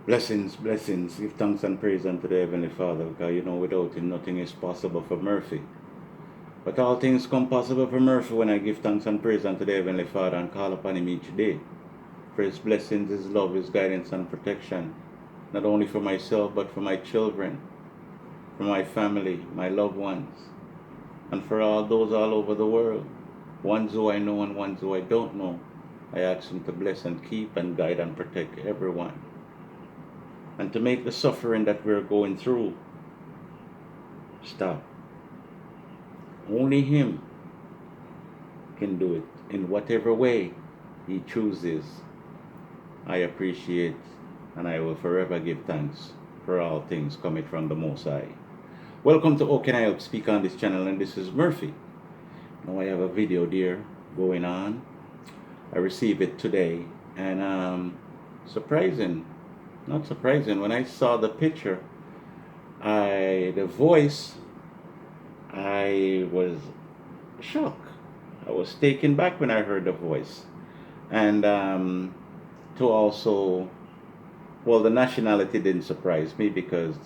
Blessings, blessings. Give thanks and praise unto the Heavenly Father, because you know without Him nothing is possible for Murphy. But all things come possible for Murphy when I give thanks and praise unto the Heavenly Father and call upon Him each day. For His blessings, His love, His guidance and protection, not only for myself, but for my children, for my family, my loved ones, and for all those all over the world, ones who I know and ones who I don't know. I ask Him to bless and keep and guide and protect everyone, and to make the suffering that we're going through stop. Only Him can do it in whatever way He chooses. I appreciate and I will forever give thanks for all things coming from the Most High. Welcome to How Can I Help Speak on this channel, and this is Murphy. Now I have a video there going on. I received it today, and not surprising, when I saw the picture, the voice, I was shocked. I was taken back when I heard the voice. And to also, well, the nationality didn't surprise me because,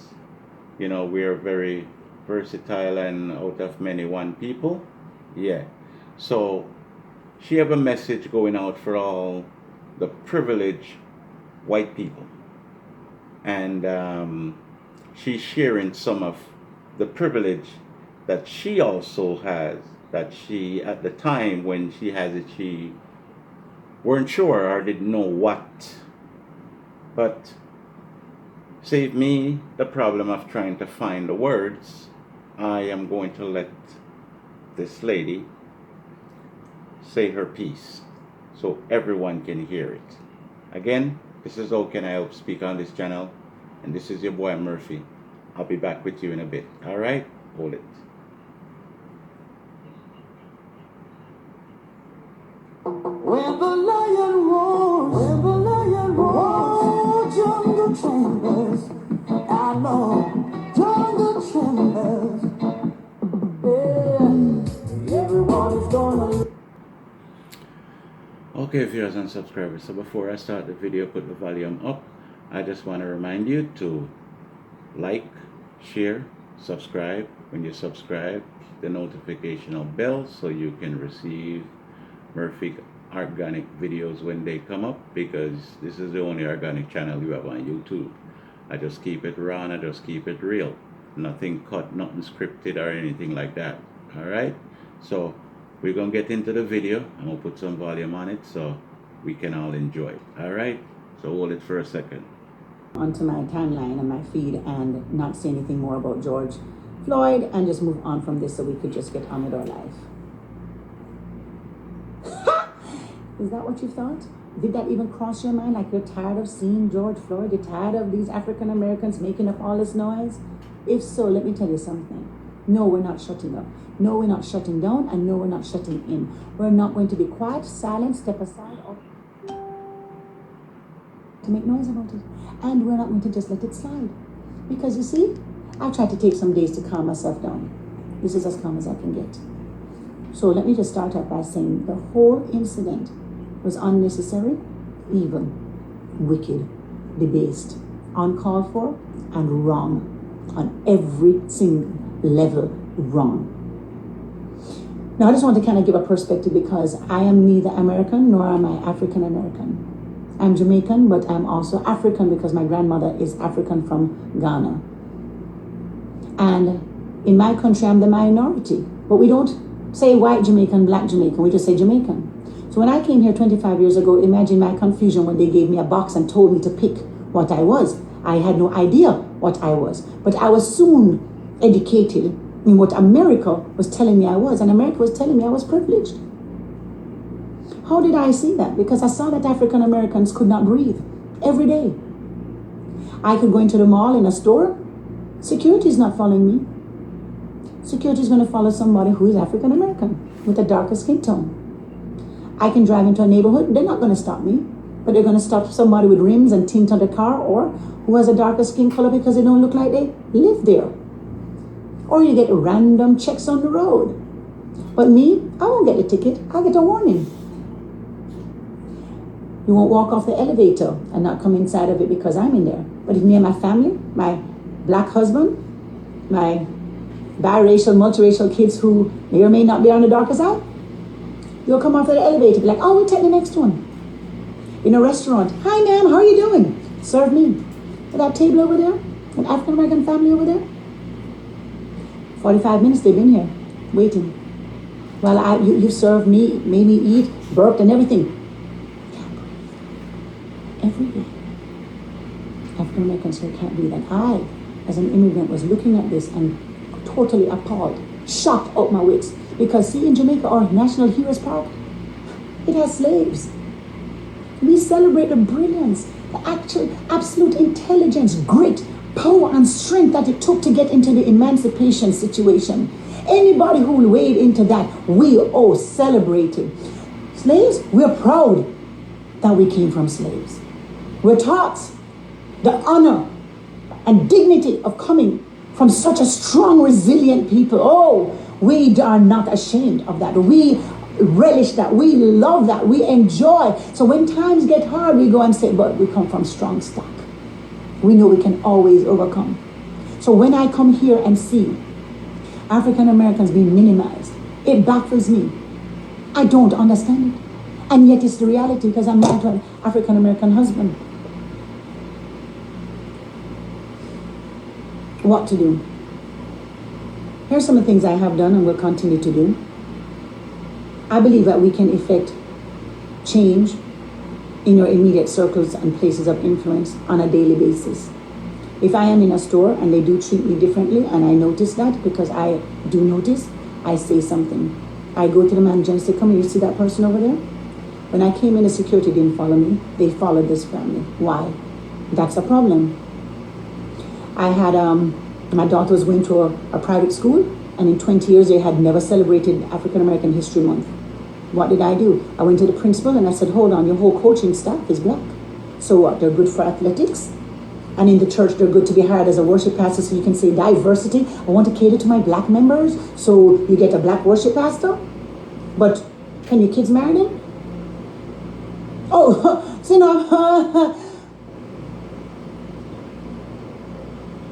you know, we're very versatile and out of many one people. Yeah. So she have a message going out for all the privileged white people. And she's sharing some of the privilege that she also has, that she, at the time when she has it, she weren't sure or didn't know what. But save me the problem of trying to find the words. I am going to let this lady say her piece so everyone can hear it. Again, this is How Can I Help Speak on this channel, and this is your boy Murphy. I'll be back with you in a bit. All right? Hold it. When the lion roars, jungle trembles. I know, jungle trembles. Yeah, everyone is gonna. Okay, viewers and subscribers, so before I start the video, put the volume up. I just want to remind you to like, share, subscribe. When you subscribe, the notification bell so you can receive Murphy organic videos when they come up, because this is the only organic channel you have on YouTube. I just keep it raw and I just keep it real. Nothing cut, nothing scripted or anything like that. Alright? So we're going to get into the video. I'm going to put some volume on it so we can all enjoy it. Alright? So hold it for a second. Onto my timeline and my feed and not say anything more about George Floyd and just move on from this so we could just get on with our life. Is that what you thought? Did that even cross your mind? Like, you're tired of seeing George Floyd? You're tired of these African Americans making up all this noise? If so, let me tell you something. No, we're not shutting up. No, we're not shutting down, and no, we're not shutting in. We're not going to be quiet, silent, step aside, or to make noise about it. And we're not going to just let it slide. Because you see, I tried to take some days to calm myself down. This is as calm as I can get. So let me just start out by saying the whole incident was unnecessary, evil, wicked, debased, uncalled for, and wrong. On every single level, wrong. Now I just want to kind of give a perspective, because I am neither American nor am I African American. I'm Jamaican, but I'm also African because my grandmother is African from Ghana. And in my country, I'm the minority. But we don't say white Jamaican, black Jamaican, we just say Jamaican. So when I came here 25 years ago, imagine my confusion when they gave me a box and told me to pick what I was. I had no idea what I was. But I was soon educated in what America was telling me I was. And America was telling me I was privileged. How did I see that? Because I saw that African Americans could not breathe every day. I could go into the mall, in a store. Security is not following me. Security is going to follow somebody who is African American with a darker skin tone. I can drive into a neighborhood. They're not going to stop me. But they're going to stop somebody with rims and tint on the car, or who has a darker skin color because they don't look like they live there. Or you get random checks on the road. But me, I won't get a ticket. I'll get a warning. You won't walk off the elevator and not come inside of it because I'm in there. But if me and my family, my black husband, my biracial, multiracial kids who may or may not be on the darker side, you'll come off the elevator, be like, oh, we'll take the next one. In a restaurant, hi ma'am, how are you doing? Serve me. At that table over there, an African American family over there. 45 minutes they've been here, waiting. While you served me, made me eat, burped and everything. Every day. African Americans here can't breathe. And I, as an immigrant, was looking at this and totally appalled, shocked out my wits. Because see, in Jamaica, our National Heroes Park, it has slaves. We celebrate the brilliance, the actual absolute intelligence, grit, power and strength that it took to get into the emancipation situation. Anybody who will wade into that, we all celebrated. Slaves, we're proud that we came from slaves. We're taught the honor and dignity of coming from such a strong, resilient people. Oh, we are not ashamed of that. We relish that. We love that. We enjoy. So when times get hard, we go and say, but we come from strong stock. We know we can always overcome. So when I come here and see African Americans being minimized, it baffles me. I don't understand it. And yet it's the reality because I'm married to an African American husband. What to do? Here's some of the things I have done and will continue to do. I believe that we can effect change in your immediate circles and places of influence on a daily basis. If I am in a store and they do treat me differently and I notice that, because I do notice, I say something. I go to the manager and say, come here, you see that person over there? When I came in, the security didn't follow me. They followed this family. Why? That's a problem. I had, my daughter was going to a private school, and in 20 years they had never celebrated African American History Month. What did I do? I went to the principal and I said, hold on, your whole coaching staff is black. So what? They're good for athletics. And in the church, they're good to be hired as a worship pastor, so you can say diversity. I want to cater to my black members, so you get a black worship pastor. But can your kids marry them? Oh, so no.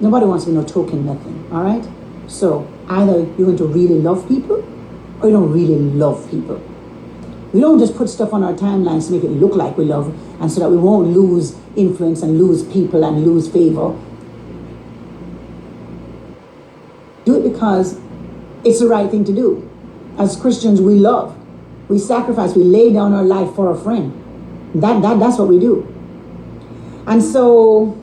Nobody wants to be no token nothing, all right? So either you're going to really love people or you don't really love people. We don't just put stuff on our timelines to make it look like we love, and so that we won't lose influence and lose people and lose favor. Do it because it's the right thing to do. As Christians, we love, we sacrifice, we lay down our life for a friend. That's what we do. And so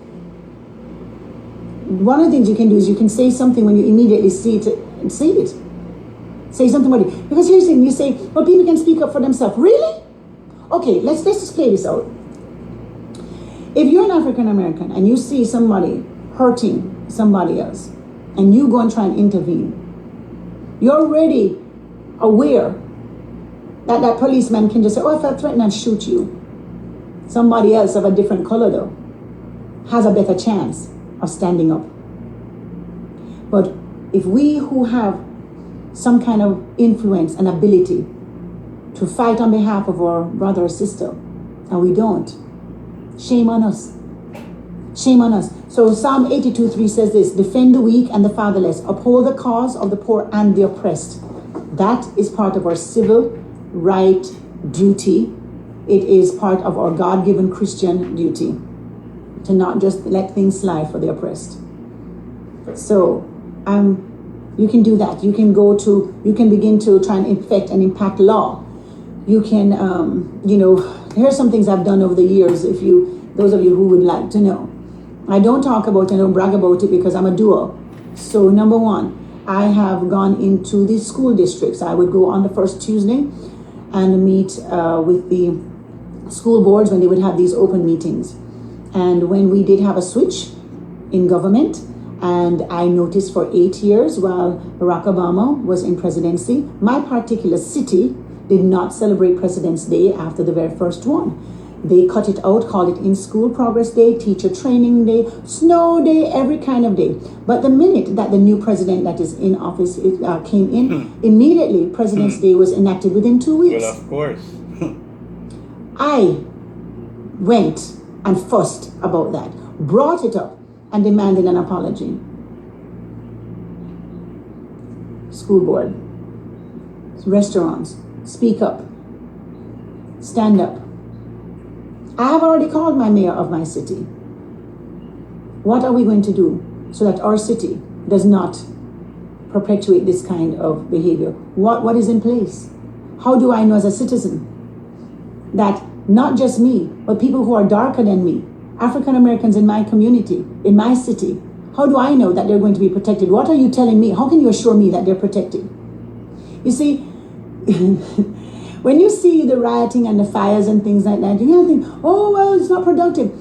one of the things you can do is you can say something when you immediately see it. Say something about it. Because here's the thing, you say, well, people can speak up for themselves. Really? Okay, let's just play this out. If you're an African American and you see somebody hurting somebody else and you go and try and intervene, you're already aware that that policeman can just say, oh, if I threaten and shoot you. Somebody else of a different color, though, has a better chance of standing up. But if we who have some kind of influence and ability to fight on behalf of our brother or sister, and we don't, shame on us. Shame on us. So Psalm 82:3 says this: defend the weak and the fatherless, uphold the cause of the poor and the oppressed. That is part of our civil right duty. It is part of our God-given Christian duty to not just let things slide for the oppressed. So you can do that. You can begin to try and affect and impact law. You can, here's some things I've done over the years, those of you who would like to know. I don't talk about it, I don't brag about it because I'm a doer. So number one, I have gone into the school districts. I would go on the first Tuesday and meet with the school boards when they would have these open meetings. And when we did have a switch in government, and I noticed for 8 years while Barack Obama was in presidency, my particular city did not celebrate President's Day after the very first one. They cut it out, called it In-School Progress Day, Teacher Training Day, Snow Day, every kind of day. But the minute that the new president that is in office came in, immediately President's Day was enacted within 2 weeks. Well, of course. I went and fussed about that, brought it up, and demanded an apology. School board, restaurants, speak up, stand up. I have already called my mayor of my city. What are we going to do so that our city does not perpetuate this kind of behavior? What is in place? How do I know as a citizen that not just me, but people who are darker than me, African Americans in my community, in my city, how do I know that they're going to be protected? What are you telling me? How can you assure me that they're protected? You see, when you see the rioting and the fires and things like that, you think, oh, well, it's not productive.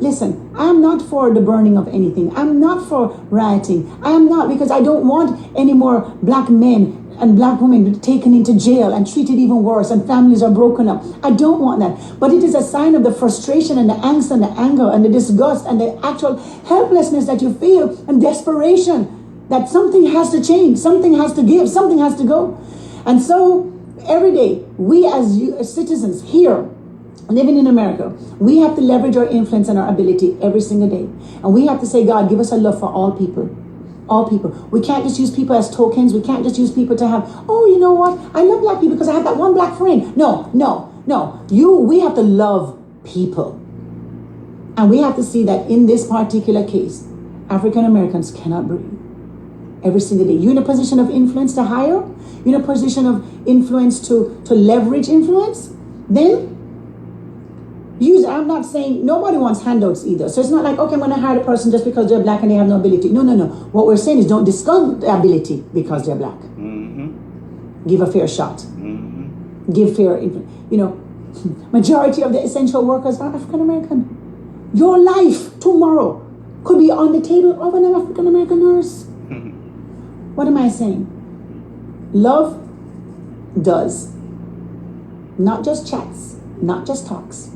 Listen, I'm not for the burning of anything. I'm not for rioting. I am not, because I don't want any more black men and black women taken into jail and treated even worse, and families are broken up. I don't want that. But it is a sign of the frustration and the angst and the anger and the disgust and the actual helplessness that you feel and desperation that something has to change, something has to give, something has to go. And so every day, we as citizens here, living in America, we have to leverage our influence and our ability every single day. And we have to say, God, give us a love for all people. All people. We can't just use people as tokens. We can't just use people to have, oh, you know what? I love black people because I have that one black friend. No. We have to love people. And we have to see that in this particular case, African Americans cannot breathe. Every single day. You're in a position of influence to hire. You're in a position of influence to leverage influence. Then I'm not saying nobody wants handouts either. So it's not like, okay, I'm going to hire a person just because they're black and they have no ability. No. What we're saying is don't discount the ability because they're black. Mm-hmm. Give a fair shot. Mm-hmm. Give fair, majority of the essential workers are African American. Your life tomorrow could be on the table of an African American nurse. Mm-hmm. What am I saying? Love does. Not just chats, not just talks.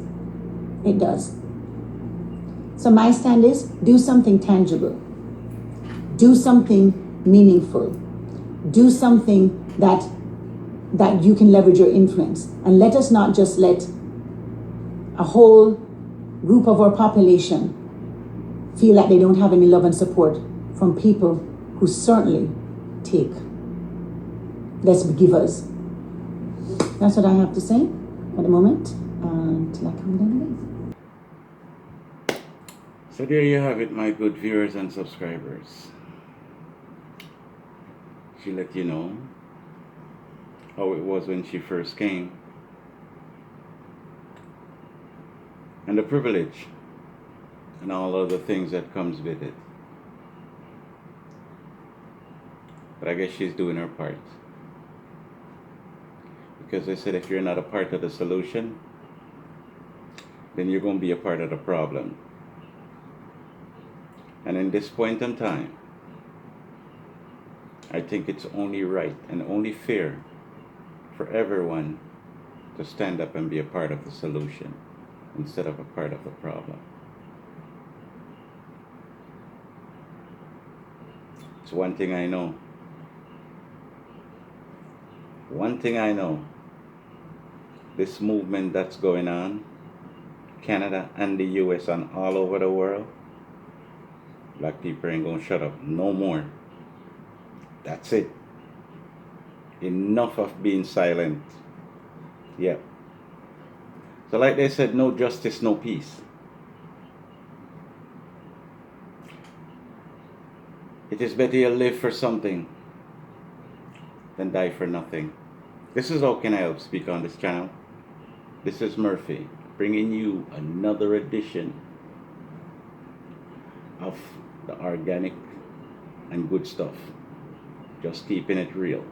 It does. So my stand is do something tangible. Do something meaningful. Do something that you can leverage your influence. And let us not just let a whole group of our population feel like they don't have any love and support from people who certainly take. Let's be givers. That's what I have to say at the moment until I come down again. So there you have it, my good viewers and subscribers. She let you know how it was when she first came, and the privilege and all other things that comes with it. But I guess she's doing her part. Because they said if you're not a part of the solution, then you're going to be a part of the problem. And in this point in time, I think it's only right and only fair for everyone to stand up and be a part of the solution instead of a part of the problem. It's one thing I know. One thing I know. This movement that's going on, Canada and the US and all over the world, black people ain't gonna shut up no more. That's it. Enough of being silent. Yeah. So like they said, no justice, no peace. It is better you live for something than die for nothing. This is How Can I Help Speak on this channel. This is Murphy, bringing you another edition of the organic and good stuff. Just keeping it real.